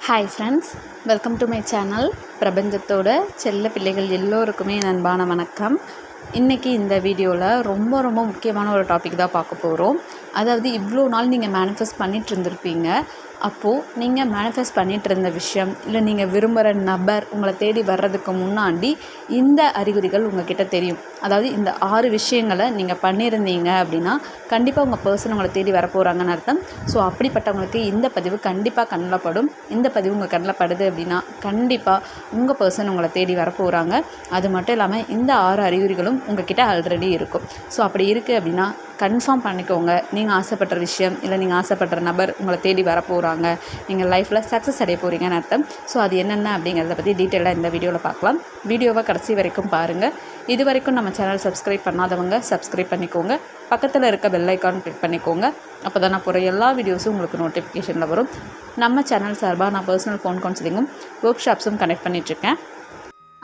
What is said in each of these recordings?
Hi friends, welcome to my channel. பிரபஞ்சத்தோட செல்ல பிள்ளைகள் எல்லோருக்குமே என் அன்பான வணக்கம். இன்றைக்கி இந்த வீடியோவில் ரொம்ப முக்கியமான ஒரு டாபிக் தான் பார்க்க போகிறோம். அதாவது இவ்வளோ நாள் நீங்கள் மேனிஃபெஸ்ட் பண்ணிகிட்டு இருந்திருப்பீங்க. அப்போது நீங்கள் மேனிஃபெஸ்ட் பண்ணிகிட்டு இருந்த விஷயம் இல்லை நீங்கள் விரும்புகிற நபர் உங்களை தேடி வர்றதுக்கு முன்னாடி இந்த அறிகுறிகள் உங்கள்கிட்ட தெரியும். அதாவது இந்த 6 விஷயங்களை நீங்கள் பண்ணியிருந்தீங்க அப்படின்னா கண்டிப்பாக உங்கள் பர்சன் உங்களை தேடி வரப்போகிறாங்கன்னு அர்த்தம். ஸோ அப்படிப்பட்டவங்களுக்கு இந்த பதிவு கண்டிப்பாக கண்ணில் படும். இந்த பதிவு உங்கள் கண்ணில் படுது அப்படின்னா கண்டிப்பாக உங்கள் பர்சன் உங்களை தேடி வரப்போகிறாங்க. அது மட்டும் இல்லாமல் இந்த 6 அறிகுறிகளும் உங்கள்கிட்ட ஆல்ரெடி இருக்கும். ஸோ அப்படி இருக்குது அப்படின்னா கன்ஃபார்ம் பண்ணிக்கோங்க. நீங்கள் ஆசைப்படுற விஷயம் இல்லை நீங்கள் ஆசைப்படுற நபர் உங்களை தேடி வரப்போகிறாங்க. நீங்கள் லைஃப்பில் சக்ஸஸ் அடைய போகிறீங்கன்னு அர்த்தம். ஸோ அது என்னென்ன அப்படிங்கிறத பற்றி டீட்டெயிலாக இந்த வீடியோவில் பார்க்கலாம். வீடியோவை கடைசி வரைக்கும் பாருங்கள். இது வரைக்கும் நம்ம சேனல் சப்ஸ்கிரைப் பண்ணாதவங்க சப்ஸ்கிரைப் பண்ணிக்கோங்க. பக்கத்தில் இருக்க பெல் ஐக்கான் கிளிக் பண்ணிக்கோங்க. அப்போ தான் நான் போகிற எல்லா வீடியோஸும் உங்களுக்கு நோட்டிஃபிகேஷனில் வரும். நம்ம சேனல் சார்பாக நான் பர்சனல் ஃபோன் கவுன்சிலிங்கும் ஒர்க் ஷாப்ஸும் கனெக்ட் பண்ணிகிட்ருக்கேன்.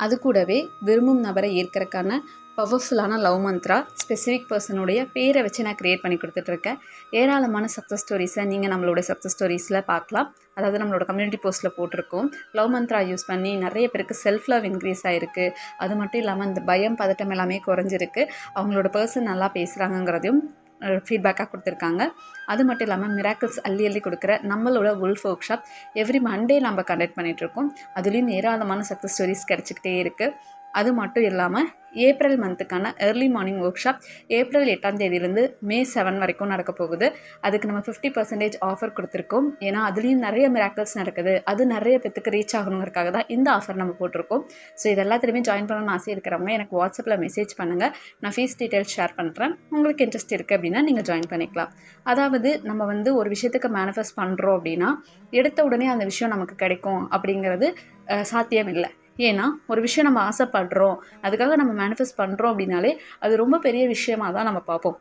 அது கூடவே விரும்பும் நபரை ஏற்கிறதுக்கான பவர்ஃபுல்லான லவ் மந்த்ரா ஸ்பெசிஃபிக் பர்சனுடைய பேரை வச்சு நான் க்ரியேட் பண்ணி கொடுத்துட்ருக்கேன். ஏராளமான சக்ஸஸ் ஸ்டோரிஸை நீங்கள் நம்மளோட சக்ஸஸ் ஸ்டோரிஸில் பார்க்கலாம். அதாவது நம்மளோட கம்யூனிட்டி போஸ்ட்டில் போட்டிருக்கோம். லவ் மந்த்ரா யூஸ் பண்ணி நிறைய பேருக்கு செல்ஃப் லவ் இன்க்ரீஸ் ஆகிருக்கு. அது மட்டும் இல்லாமல் இந்த பயம் பதட்டம் எல்லாமே குறைஞ்சிருக்கு. அவங்களோட பர்சன் நல்லா பேசுகிறாங்கங்கிறதையும் ஃபீட்பேக்காக கொடுத்துருக்காங்க. அது மட்டும் இல்லாமல் மிராக்கிள்ஸ் அள்ளி கொடுக்குற நம்மளோட wolf workshop every Monday நம்ம கண்டக்ட் பண்ணிகிட்ருக்கோம். அதுலேயும் ஏராளமான சக்ஸஸ் ஸ்டோரிஸ் கிடச்சிக்கிட்டே இருக்குது. அது மட்டும் இல்லாமல் ஏப்ரல் மந்த்துக்கான early morning workshop April 8ஆம் தேதியிலேருந்து மே 7 வரைக்கும் நடக்க போகுது. அதுக்கு நம்ம 50% ஆஃபர் கொடுத்துருக்கோம். ஏன்னா அதுலேயும் நிறைய மிராக்கிள்ஸ் நடக்குது. அது நிறைய பேத்துக்கு ரீச் ஆகணுங்கிறதுக்காக தான் இந்த ஆஃபர் நம்ம போட்டிருக்கோம். ஸோ இது எல்லாத்துலேயுமே ஜாயின் பண்ணணும்னு ஆசை இருக்கிறவங்க எனக்கு வாட்ஸ்அப்பில் மெசேஜ் பண்ணுங்கள். நான் ஃபீஸ் டீட்டெயில்ஸ் ஷேர் பண்ணுறேன். உங்களுக்கு இன்ட்ரெஸ்ட் இருக்குது அப்படின்னா நீங்கள் ஜாயின் பண்ணிக்கலாம். அதாவது நம்ம ஒரு விஷயத்துக்கு மேனிஃபெஸ்ட் பண்ணுறோம் அப்படின்னா எடுத்த உடனே அந்த விஷயம் நமக்கு கிடைக்கும் அப்படிங்கிறது சாத்தியம் இல்லை. ஏன்னா ஒரு விஷயம் நம்ம ஆசைப்படுறோம், அதுக்காக நம்ம மேனிஃபெஸ்ட் பண்ணுறோம் அப்படின்னாலே அது ரொம்ப பெரிய விஷயமாக தான் நம்ம பார்ப்போம்.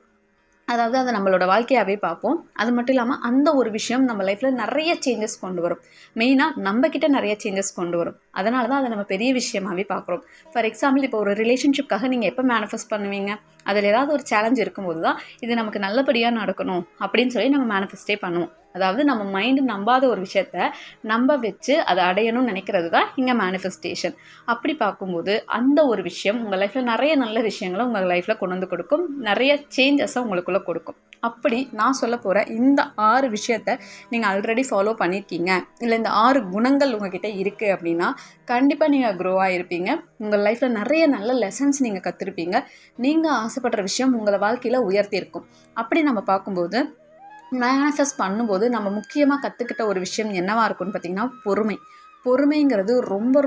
அதாவது அதை நம்மளோட வாழ்க்கையாகவே பார்ப்போம். அது மட்டும் இல்லாமல் அந்த ஒரு விஷயம் நம்ம லைஃப்பில் நிறைய சேஞ்சஸ் கொண்டு வரும். மெயினாக நம்மக்கிட்ட நிறைய சேஞ்சஸ் கொண்டு வரும். அதனால தான் அதை நம்ம பெரிய விஷயமாகவே பார்க்குறோம். ஃபார் எக்ஸாம்பிள், இப்போ ஒரு ரிலேஷன்ஷிப்காக நீங்கள் எப்போ மேனிஃபெஸ்ட் பண்ணுவீங்க? அதில் ஏதாவது ஒரு சேலஞ்ச் இருக்கும்போது தான் இது நமக்கு நல்லபடியாக நடக்கணும் அப்படின்னு சொல்லி நம்ம மேனிஃபெஸ்டே பண்ணுவோம். அதாவது நம்ம மைண்டு நம்பாத ஒரு விஷயத்த நம்ப வச்சு அதை அடையணும்னு நினைக்கிறது தான் இங்கே மேனிஃபெஸ்டேஷன். அப்படி பார்க்கும்போது அந்த ஒரு விஷயம் உங்கள் லைஃப்பில் நிறைய நல்ல விஷயங்களை உங்கள் லைஃப்பில் கொண்டு வந்து கொடுக்கும். நிறைய சேஞ்சஸை உங்களுக்குள்ளே கொடுக்கும். அப்படி நான் சொல்ல போகிற இந்த 6 விஷயத்த நீங்கள் ஆல்ரெடி ஃபாலோ பண்ணியிருக்கீங்க, இல்லை இந்த 6 குணங்கள் உங்ககிட்ட இருக்குது அப்படின்னா கண்டிப்பாக நீங்கள் க்ரோவாக இருப்பீங்க. உங்கள் லைஃப்பில் நிறைய நல்ல லெசன்ஸ் நீங்கள் கற்றுருப்பீங்க. நீங்கள் ஆசைப்படுற விஷயம் உங்களை வாழ்க்கையில் உயர்த்தியிருக்கும். அப்படி நம்ம பார்க்கும்போது மேனிஃபெஸ்ட் பண்ணும்போது நம்ம முக்கியமாக கற்றுக்கிட்ட ஒரு விஷயம் என்னவாக இருக்குன்னு பார்த்திங்கன்னா பொறுமைங்கிறது ரொம்ப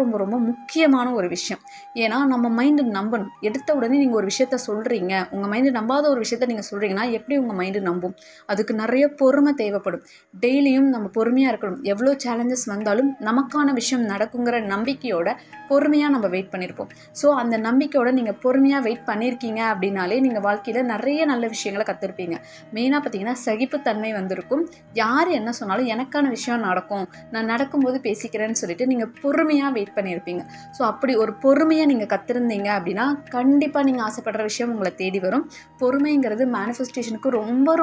முக்கியமான ஒரு விஷயம். ஏன்னா நம்ம மைண்டு நம்பணும். எடுத்த உடனே நீங்கள் ஒரு விஷயத்த சொல்கிறீங்க, உங்கள் மைண்டு நம்பாத ஒரு விஷயத்த நீங்கள் சொல்கிறீங்கன்னா எப்படி உங்கள் மைண்டு நம்பும்? அதுக்கு நிறைய பொறுமை தேவைப்படும். டெய்லியும் நம்ம பொறுமையாக இருக்கணும். எவ்வளோ சேலஞ்சஸ் வந்தாலும் நமக்கான விஷயம் நடக்குங்கிற நம்பிக்கையோட பொறுமையாக நம்ம வெயிட் பண்ணியிருப்போம். ஸோ அந்த நம்பிக்கையோட நீங்கள் பொறுமையாக வெயிட் பண்ணியிருக்கீங்க அப்படின்னாலே நீங்கள் வாழ்க்கையில் நிறைய நல்ல விஷயங்களை கற்றுருப்பீங்க. மெயினாக பார்த்தீங்கன்னா சகிப்புத்தன்மை வந்திருக்கும். யார் என்ன சொன்னாலும் எனக்கான விஷயம் நடக்கும், நான் நடக்கும்போது பேசிக்கிறேன்னு சொல்லிட்டு நீங்கள் பொறுமையாக வெயிட் பண்ணியிருப்பீங்க. ஸோ அப்படி ஒரு பொறுமையை நீங்கள் கற்றுருந்தீங்க அப்படின்னா கண்டிப்பாக நீங்கள் ஆசைப்படுற விஷயம் உங்களை தேடி வரும். பொறுமைங்கிறது மேனிஃபெஸ்டேஷனுக்கு ரொம்ப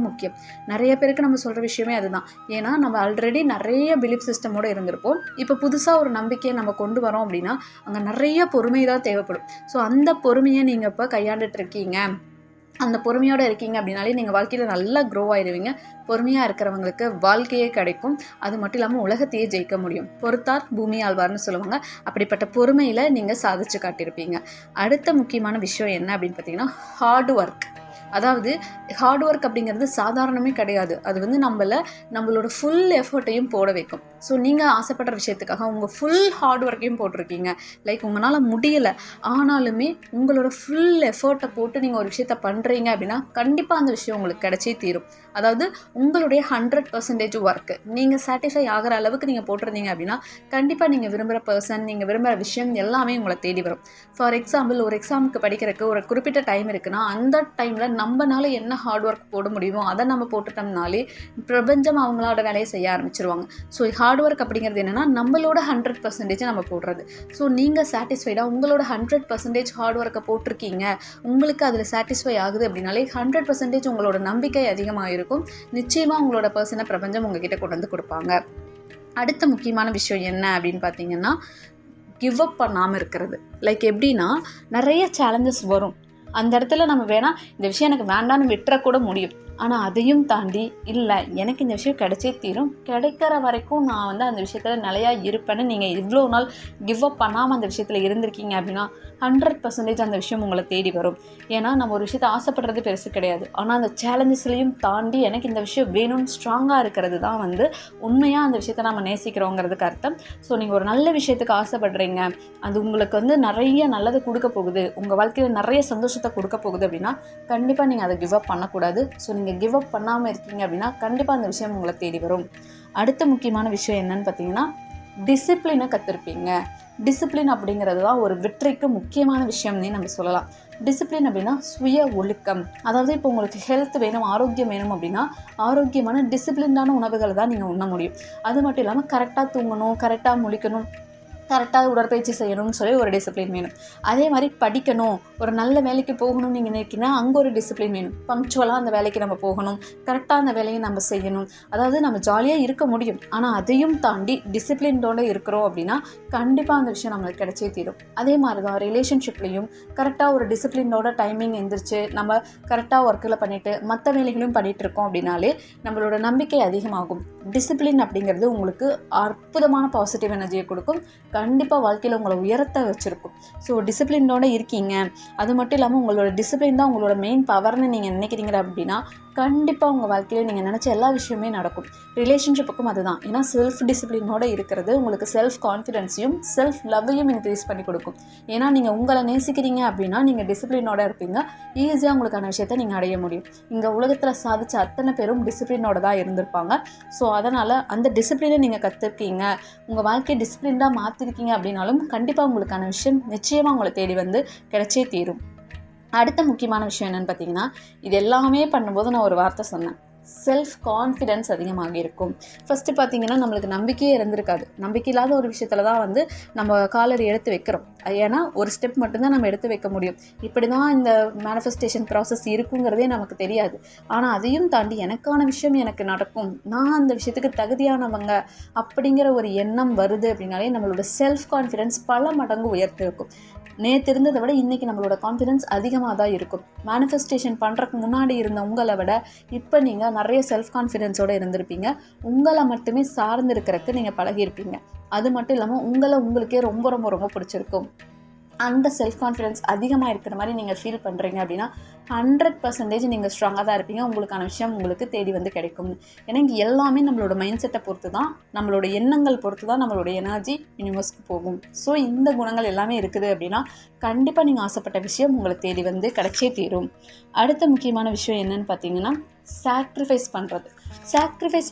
முக்கியம். நிறைய பேருக்கு நம்ம சொல்கிற விஷயமே அதுதான். ஏன்னா நம்ம ஆல்ரெடி நிறைய பிலீஃப் சிஸ்டமோடு இருந்திருப்போம். இப்போ புதுசாக ஒரு நம்பிக்கையை நம்ம கொண்டு வரோம் அப்படின்னா அங்கே நிறைய பொறுமை தான் தேவைப்படும். ஸோ அந்த பொறுமையை நீங்கள் இப்போ கையாண்டுட்டு இருக்கீங்க, அந்த பொறுமையோடு இருக்கீங்க அப்படின்னாலே நீங்கள் வாழ்க்கையில் நல்லா க்ரோ ஆகிடுவீங்க. பொறுமையாக இருக்கிறவங்களுக்கு வாழ்க்கையே கிடைக்கும். அது மட்டும் இல்லாமல் உலகத்தையே ஜெயிக்க முடியும். பொறுத்தார் பூமி ஆழ்வார்னு சொல்லுவாங்க. அப்படிப்பட்ட பொறுமையில் நீங்கள் சாதிச்சு காட்டியிருப்பீங்க. அடுத்த முக்கியமான விஷயம் என்ன அப்படின்னு பார்த்தீங்கன்னா ஹார்ட் ஒர்க். அதாவது ஹார்ட் ஒர்க் அப்படிங்கிறது சாதாரணமே கிடையாது. அது நம்மளோட ஃபுல் எஃபர்ட்டையும் போட வைக்கும். ஸோ நீங்கள் ஆசைப்படுற விஷயத்துக்காக உங்கள் ஃபுல் ஹார்ட் ஒர்க்கையும் போட்டிருக்கீங்க. லைக் உங்களால் முடியலை ஆனாலுமே உங்களோட ஃபுல் எஃபர்ட்டை போட்டு நீங்கள் ஒரு விஷயத்த பண்ணுறீங்க அப்படின்னா கண்டிப்பாக அந்த விஷயம் உங்களுக்கு கிடைச்சே தீரும். அதாவது உங்களுடைய 100% ஒர்க்கு நீங்கள் சாட்டிஸ்ஃபை ஆகிற அளவுக்கு நீங்கள் போட்டிருந்தீங்க அப்படின்னா கண்டிப்பாக நீங்கள் விரும்புகிற பர்சன், நீங்கள் விரும்புகிற விஷயம் எல்லாமே உங்களை தேடி வரும். ஃபார் எக்ஸாம்பிள், ஒரு எக்ஸாமுக்கு படிக்கிறதுக்கு ஒரு குறிப்பிட்ட டைம் இருக்குன்னா அந்த டைமில் நம்மனால என்ன ஹார்ட் ஒர்க் போட முடியுமோ அதை நம்ம போட்டுட்டோம்னாலே பிரபஞ்சம் அவங்களோட வேலையை செய்ய ஆரம்பிச்சிருவாங்க. ஸோ ஹார்ட் ஒர்க் அப்படிங்கிறது என்னென்னா நம்மளோட 100% நம்ம போடுறது. ஸோ நீங்கள் சாட்டிஸ்ஃபைடாக உங்களோட 100% ஹார்ட் ஒர்க்கை போட்டிருக்கீங்க, உங்களுக்கு அதில் சாட்டிஸ்ஃபை ஆகுது அப்படின்னாலே 100% உங்களோட நம்பிக்கை அதிகமாக இருக்கும். நிச்சயமாக உங்களோட பர்சனை பிரபஞ்சம் உங்ககிட்ட கொண்டு வந்து கொடுப்பாங்க. அடுத்த முக்கியமான விஷயம் என்ன அப்படின்னு பார்த்தீங்கன்னா, கிவ் அப் பண்ணாமல் இருக்கிறது. லைக் எப்படின்னா, நிறைய சேலஞ்சஸ் வரும். அந்த இடத்துல நம்ம வேணால் இந்த விஷயம் எனக்கு வேண்டான்னு விட்டுறக்கூட முடியும். ஆனால் அதையும் தாண்டி இல்லை எனக்கு இந்த விஷயம் கிடைச்சே தீரும், கிடைக்கிற வரைக்கும் நான் வந்து அந்த விஷயத்தில் நிலையாக இருப்பேன்னு நீங்கள் இவ்வளோ நாள் கிவ் அப் பண்ணாமல் அந்த விஷயத்தில் இருந்திருக்கீங்க அப்படின்னா 100% அந்த விஷயம் உங்களை தேடி வரும். ஏன்னா நம்ம ஒரு விஷயத்தை ஆசைப்படுறது பெருசு கிடையாது. ஆனால் அந்த சேலஞ்சஸ்லையும் தாண்டி எனக்கு இந்த விஷயம் வேணும்னு ஸ்ட்ராங்காக இருக்கிறது தான் வந்து உண்மையாக அந்த விஷயத்தை நம்ம நேசிக்கிறோங்கிறதுக்கு அர்த்தம். ஸோ நீங்கள் ஒரு நல்ல விஷயத்துக்கு ஆசைப்படுறீங்க, அது உங்களுக்கு வந்து நிறைய நல்லதை கொடுக்க போகுது, உங்கள் வாழ்க்கையில் நிறைய சந்தோஷத்தை கொடுக்க போகுது அப்படின்னா கண்டிப்பாக நீங்கள் அதை கிவ் அப் பண்ணக்கூடாது. ஸோ நீங்கள் கிவ் அப் பண்ணாமல் இருக்கீங்க அப்படின்னா கண்டிப்பாக அந்த விஷயம் உங்களை தேடி வரும். அடுத்த முக்கியமான விஷயம் என்னன்னு பார்த்தீங்கன்னா, டிசிப்ளினை கற்றுருப்பீங்க. டிசிப்ளின் அப்படிங்கிறது தான் ஒரு வெற்றிக்கு முக்கியமான விஷயம்னே நம்ம சொல்லலாம். டிசிப்ளின் அப்படின்னா சுய ஒழுக்கம். அதாவது இப்போ உங்களுக்கு ஹெல்த் வேணும், ஆரோக்கியம் வேணும் அப்படின்னா ஆரோக்கியமான டிசிப்ளின்டான உணவுகளை தான் நீங்கள் உண்ண முடியும். அது மட்டும் இல்லாமல் கரெக்டாக தூங்கணும், கரெக்டாக முழிக்கணும், கரெக்டாக உடற்பயிற்சி செய்யணும்னு சொல்லி ஒரு டிசிப்ளின் வேணும். அதே மாதிரி படிக்கணும், ஒரு நல்ல வேலைக்கு போகணும்னு நீங்கள் நினைக்கினா அங்கே ஒரு டிசிப்ளின் வேணும். பங்க்சுவலாக அந்த வேலைக்கு நம்ம போகணும், கரெக்டாக அந்த வேலையை நம்ம செய்யணும். அதாவது நம்ம ஜாலியாக இருக்க முடியும், ஆனால் அதையும் தாண்டி டிசிப்ளின்டோடு இருக்கிறோம் அப்படின்னா கண்டிப்பாக அந்த விஷயம் நம்மளுக்கு கிடைச்சே தீரும். அதே மாதிரி தான் ரிலேஷன்ஷிப்லேயும் கரெக்டாக ஒரு டிசிப்ளினோட டைமிங் எந்திரிச்சு நம்ம கரெக்டாக ஒர்க்கில் பண்ணிவிட்டு மற்ற வேலைகளையும் பண்ணிகிட்டு இருக்கோம் அப்படின்னாலே நம்மளோட நம்பிக்கை அதிகமாகும். டிசிப்ளின் அப்படிங்கிறது உங்களுக்கு அற்புதமான பாசிட்டிவ் எனர்ஜியை கொடுக்கும், கண்டிப்பாக வாழ்க்கையில் உங்களை உயரத்தை வச்சுருக்கும். ஸோ டிசிப்ளினோடு இருக்கீங்க, அது மட்டும் இல்லாமல் உங்களோட டிசிப்ளின் தான் உங்களோட மெயின் பவர்னு நீங்கள் நினைக்கிறீங்க அப்படின்னா கண்டிப்பாக உங்கள் வாழ்க்கையில் நீங்கள் நினச்ச எல்லா விஷயமே நடக்கும். ரிலேஷன்ஷிப்புக்கும் அதுதான். ஏன்னா செல்ஃப் டிசிப்ளினோடு இருக்கிறது உங்களுக்கு செல்ஃப் கான்ஃபிடென்ஸையும் செல்ஃப் லவ்வையும் இன்க்ரீஸ் பண்ணி கொடுக்கும். ஏன்னா நீங்கள் உங்களை நேசிக்கிறீங்க அப்படின்னா நீங்கள் டிசிப்ளினோடு இருப்பீங்க, ஈஸியாக உங்களுக்கான விஷயத்தை நீங்கள் அடைய முடியும். இங்கே உலகத்தில் சாதித்த அத்தனை பேரும் டிசிப்ளினோடு தான் இருந்திருப்பாங்க. ஸோ அதனால் அந்த டிசிப்ளினை நீங்கள் கற்றுருக்கீங்க, உங்கள் வாழ்க்கையை டிசிப்ளின்டாக மாற்றிருக்கீங்க அப்படின்னாலும் கண்டிப்பாக உங்களுக்கான விஷயம் நிச்சயமாக உங்களை தேடி வந்து கிடைச்சே தீரும். அடுத்த முக்கியமான விஷயம் என்னென்னு பார்த்தீங்கன்னா, இது எல்லாமே பண்ணும்போது நான் ஒரு வார்த்தை சொன்னேன், செல்ஃப் கான்ஃபிடென்ஸ் அதிகமாக இருக்கும். ஃபஸ்ட்டு பார்த்திங்கன்னா நம்மளுக்கு நம்பிக்கையே இருந்திருக்காது. நம்பிக்கை இல்லாத ஒரு விஷயத்தில் தான் வந்து நம்ம காலர் எடுத்து வைக்கிறோம். ஏன்னா ஒரு ஸ்டெப் மட்டும்தான் நம்ம எடுத்து வைக்க முடியும். இப்படி தான் இந்த மேனிஃபெஸ்டேஷன் ப்ராசஸ் இருக்குங்கிறதே நமக்கு தெரியாது. ஆனால் அதையும் தாண்டி எனக்கான விஷயம் எனக்கு நடக்கும், நான் அந்த விஷயத்துக்கு தகுதியானவங்க அப்படிங்கிற ஒரு எண்ணம் வருது அப்படின்னாலே நம்மளோட செல்ஃப் கான்ஃபிடென்ஸ் பல மடங்கு உயர்த்து இருக்கும். நேற்று இருந்ததை விட இன்றைக்கி நம்மளோட கான்ஃபிடென்ஸ் அதிகமாக தான் இருக்கும். மேனிஃபெஸ்டேஷன் பண்ணுறதுக்கு முன்னாடி இருந்த உங்களை விட இப்போ நீங்கள் நிறைய செல்ஃப் கான்ஃபிடென்ஸோடு இருந்திருப்பீங்க. உங்களை மட்டுமே சார்ந்து இருக்கிறதுக்கு நீங்கள் பழகியிருப்பீங்க. அது மட்டும் இல்லாமல் உங்களை உங்களுக்கே ரொம்ப ரொம்ப ரொம்ப பிடிச்சிருக்கும். அந்த செல்ஃப் கான்ஃபிடென்ஸ் அதிகமாக இருக்கிற மாதிரி நீங்கள் ஃபீல் பண்ணுறீங்க அப்படின்னா 100% நீங்கள் ஸ்ட்ராங்காக தான் இருப்பீங்க, உங்களுக்கான விஷயம் உங்களுக்கு தேடி வந்து கிடைக்கும். ஏன்னா இங்கே எல்லாமே நம்மளோட மைண்ட் செட்டை பொறுத்து தான், நம்மளோட எண்ணங்கள் பொறுத்து தான் நம்மளோட எனர்ஜி யூனிவர்ஸ்க்கு போகும். ஸோ இந்த குணங்கள் எல்லாமே இருக்குது அப்படின்னா கண்டிப்பாக நீங்கள் ஆசைப்பட்ட விஷயம் உங்களுக்கு தேடி வந்து கிடைச்சே தீரும். அடுத்த முக்கியமான விஷயம் என்னன்னு பார்த்தீங்கன்னா, சாக்ரிஃபைஸ்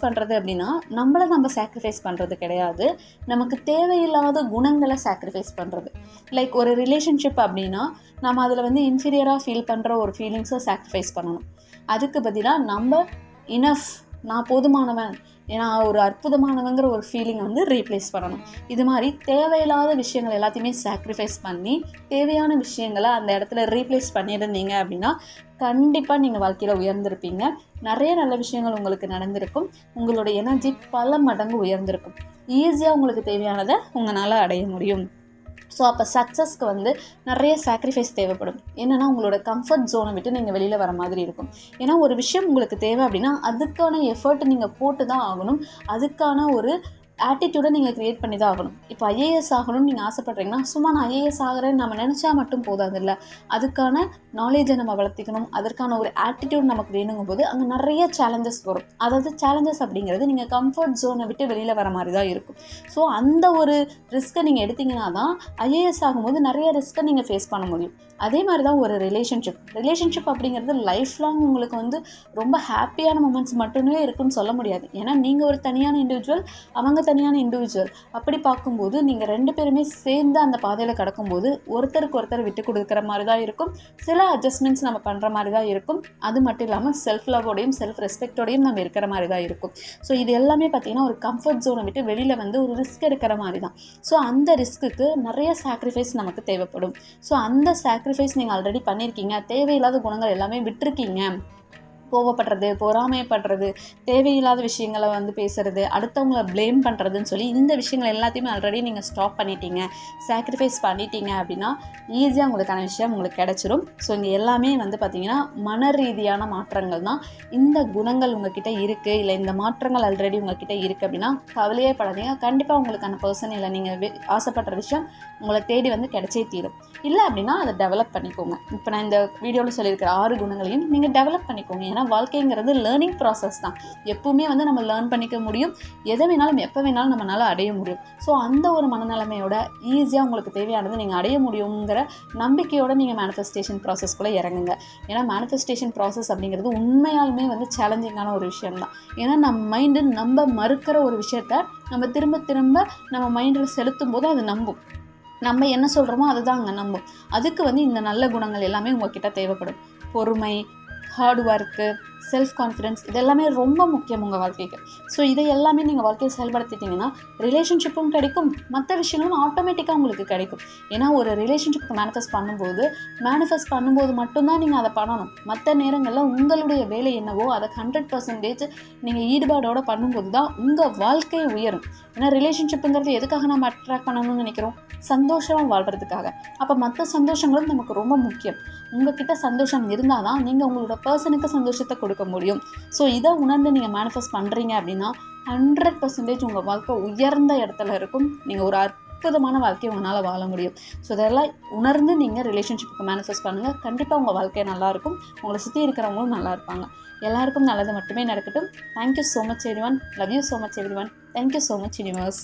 பண்ணுறது அப்படின்னா நம்மளை நம்ம சாக்ரிஃபைஸ் பண்ணுறது கிடையாது, நமக்கு தேவையில்லாத குணங்களை சாக்ரிஃபைஸ் பண்ணுறது. லைக் ஒரு ரிலேஷன்ஷிப் அப்படின்னா நம்ம அதில் வந்து இன்ஃபீரியராக ஃபீல் பண்ணுற ஒரு ஃபீலிங்ஸை சாக்ரிஃபைஸ் பண்ணணும். அதுக்கு பதிலாக நம்ம இனஃப், நான் போதுமானவன், ஏன்னா ஒரு அற்புதமானவங்கிற ஒரு ஃபீலிங்கை வந்து ரீப்ளேஸ் பண்ணணும். இது மாதிரி தேவையில்லாத விஷயங்கள் எல்லாத்தையுமே சாக்ரிஃபைஸ் பண்ணி தேவையான விஷயங்களை அந்த இடத்துல ரீப்ளேஸ் பண்ணியிருந்தீங்க அப்படின்னா கண்டிப்பாக நீங்கள் வாழ்க்கையில் உயர்ந்திருப்பீங்க. நிறைய நல்ல விஷயங்கள் உங்களுக்கு நடந்திருக்கும், உங்களோட எனர்ஜி பல மடங்கு உயர்ந்திருக்கும், ஈஸியாக உங்களுக்கு தேவையானதை உங்களால் அடைய முடியும். ஸோ அப்போ சக்ஸஸ்க்கு வந்து நிறைய சாக்ரிஃபைஸ் தேவைப்படும். என்னென்னா உங்களோட கம்ஃபர்ட் ஜோனை விட்டு நீங்கள் வெளியில் வர மாதிரி இருக்கும். ஏன்னா ஒரு விஷயம் உங்களுக்கு தேவை அப்படின்னா அதுக்கான எஃபர்ட் நீங்கள் போட்டு தான் ஆகணும், அதுக்கான ஒரு ஆட்டிடியூடை நீங்கள் க்ரியேட் பண்ணி தான் ஆகணும். இப்போ ஐஏஎஸ் ஆகணும்னு நீங்கள் ஆசைப்பட்றீங்கன்னா சும்மா நான் ஐஏஎஸ் ஆகிறேன்னு நம்ம நினச்சா மட்டும் போதாதில்ல, அதுக்கான நாலேஜை நம்ம வளர்த்திக்கணும், அதற்கான ஒரு ஆட்டிடியூட் நமக்கு வேணுங்கும் போது அங்கே நிறைய சேலஞ்சஸ் வரும். அதாவது சேலஞ்சஸ் அப்படிங்கிறது நீங்கள் கம்ஃபர்ட் ஜோனை விட்டு வெளியில் வர மாதிரி தான் இருக்கும். ஸோ அந்த ஒரு ரிஸ்க்கை நீங்கள் எடுத்திங்கன்னா தான் ஐஏஎஸ் ஆகும்போது நிறைய ரிஸ்க்கை நீங்கள் ஃபேஸ் பண்ண முடியும். அதே மாதிரி தான் ஒரு ரிலேஷன்ஷிப் அப்படிங்கிறது லைஃப் லாங் உங்களுக்கு வந்து ரொம்ப ஹாப்பியான மூமெண்ட்ஸ் மட்டுமே இருக்குன்னு சொல்ல முடியாது. ஏன்னா நீங்கள் ஒரு தனியான இண்டிவிஜுவல், அவங்க தனியான இண்டிவிஜுவல். அப்படி பார்க்கும்போது நீங்கள் 2 பேருமே சேர்ந்து அந்த பாதையில் கடக்கும்போது ஒருத்தருக்கு ஒருத்தர் விட்டு கொடுக்குற மாதிரி தான் இருக்கும், சில அட்ஜஸ்ட்மெண்ட்ஸ் நம்ம பண்ணுற மாதிரி தான் இருக்கும். அது மட்டும் இல்லாமல் செல்ஃப் லவோடையும் செல்ஃப் ரெஸ்பெக்டோடையும் நம்ம இருக்கிற மாதிரி தான் இருக்கும். ஸோ இது எல்லாமே பார்த்திங்கன்னா ஒரு கம்ஃபர்ட் ஜோனை விட்டு வெளியில் வந்து ஒரு ரிஸ்க் எடுக்கிற மாதிரி தான். ஸோ அந்த ரிஸ்க்குக்கு நிறைய சாக்ரிஃபைஸ் நமக்கு தேவைப்படும். ஸோ அந்த சாக்ரிஃபைஸ் நீங்கள் ஆல்ரெடி பண்ணியிருக்கீங்க, தேவையில்லாத குணங்கள் எல்லாமே விட்டுருக்கீங்க கோவப்படுறது, பொறாமைப்படுறது, தேவையில்லாத விஷயங்களை வந்து பேசுகிறது, அடுத்தவங்கள ப்ளேம் பண்ணுறதுன்னு சொல்லி இந்த விஷயங்கள் எல்லாத்தையுமே ஆல்ரெடி நீங்கள் ஸ்டாப் பண்ணிட்டீங்க, சாக்ரிஃபைஸ் பண்ணிட்டீங்க அப்படின்னா ஈஸியாக உங்களுக்கான விஷயம் உங்களுக்கு கிடச்சிரும். ஸோ இங்கே எல்லாமே வந்து பார்த்திங்கன்னா மன ரீதியான மாற்றங்கள் தான். இந்த குணங்கள் உங்ககிட்ட இருக்குது, இல்லை இந்த மாற்றங்கள் ஆல்ரெடி உங்ககிட்ட இருக்குது அப்படின்னா கவலையே படாதீங்க. கண்டிப்பாக உங்களுக்கான பர்சன் இல்லை நீங்கள் ஆசைப்படுற விஷயம் உங்களை தேடி வந்து கிடைச்சே தீரும். இல்லை அப்படின்னா அதை டெவலப் பண்ணிக்கோங்க. இப்போ நான் இந்த வீடியோவில் சொல்லியிருக்கிற 6 குணங்களையும் நீங்கள் டெவலப் பண்ணிக்கோங்க. ஏன்னா வாழ்க்கைங்கிறது லேர்னிங் ப்ராசஸ் தான். எப்பவுமே வந்து நம்ம லேர்ன் பண்ணிக்க முடியும், எதை வேணாலும் எப்போ வேணாலும் நம்மளால் அடைய முடியும். ஸோ அந்த ஒரு மனநிலைமையோட ஈஸியாக உங்களுக்கு தேவையானது நீங்கள் அடைய முடியுங்கிற நம்பிக்கையோடு நீங்கள் மேனிஃபெஸ்டேஷன் ப்ராசஸ்க்குள்ளே இறங்குங்க. ஏன்னா மேனிஃபெஸ்டேஷன் ப்ராசஸ் அப்படிங்கிறது உண்மையாலுமே வந்து சேலஞ்சிங்கான ஒரு விஷயம் தான். ஏன்னா நம்ம மைண்டு நம்ம மறுக்கிற ஒரு விஷயத்த நம்ம திரும்ப திரும்ப நம்ம மைண்டில் செலுத்தும் போது அது நம்பும். நம்ம என்ன சொல்கிறோமோ அதுதான் அங்கே நம்பும். அதுக்கு வந்து இந்த நல்ல குணங்கள் எல்லாமே உங்கள்கிட்ட தேவைப்படும். பொறுமை, ஹார்ட் ஒர்க்கு, செல்ஃப் கான்ஃபிடென்ஸ், இதெல்லாமே ரொம்ப முக்கியம் உங்கள் வாழ்க்கைக்கு. ஸோ இதை எல்லாமே நீங்கள் வாழ்க்கையை செயல்படுத்திட்டிங்கன்னா ரிலேஷன்ஷிப்பும் கிடைக்கும், மற்ற விஷயங்களும் ஆட்டோமேட்டிக்காக உங்களுக்கு கிடைக்கும். ஏன்னா ஒரு ரிலேஷன்ஷிப்புக்கு மேனிஃபெஸ்ட் பண்ணும்போது மட்டும்தான் நீங்கள் அதை பண்ணணும். மற்ற நேரங்களில் உங்களுடைய வேலை என்னவோ அதை 100% நீங்கள் ஈடுபாடோடு பண்ணும்போது தான் உங்கள் வாழ்க்கை உயரும். ஏன்னா ரிலேஷன்ஷிப்புங்கிறது எதுக்காக நம்ம அட்ராக்ட் பண்ணணும்னு நினைக்கிறோம்? சந்தோஷமாக வாழ்கிறதுக்காக. அப்போ மற்ற சந்தோஷங்களும் நமக்கு ரொம்ப முக்கியம். உங்ககிட்ட சந்தோஷம் இருந்தால் தான் நீங்கள் உங்களோட பர்சனுக்கு சந்தோஷத்தை கொடுக்க முடியும். ஸோ இதை உணர்ந்து நீங்கள் மேனிஃபெஸ்ட் பண்ணுறீங்க அப்படின்னா 100% உங்கள் வாழ்க்கை உயர்ந்த இடத்துல இருக்கும். நீங்கள் ஒரு அற்புதமான வாழ்க்கையை உங்களால் வாழ முடியும். ஸோ இதெல்லாம் உணர்ந்து நீங்கள் ரிலேஷன்ஷிப்புக்கு மேனிஃபெஸ்ட் பண்ணுங்கள். கண்டிப்பாக உங்கள் வாழ்க்கை நல்லாயிருக்கும், உங்களை சுற்றி இருக்கிறவங்களும் நல்லா இருப்பாங்க. எல்லாருக்கும் நல்லது மட்டுமே நடக்கட்டும். Thank you so much everyone. Love you so much everyone. Thank you so much universe.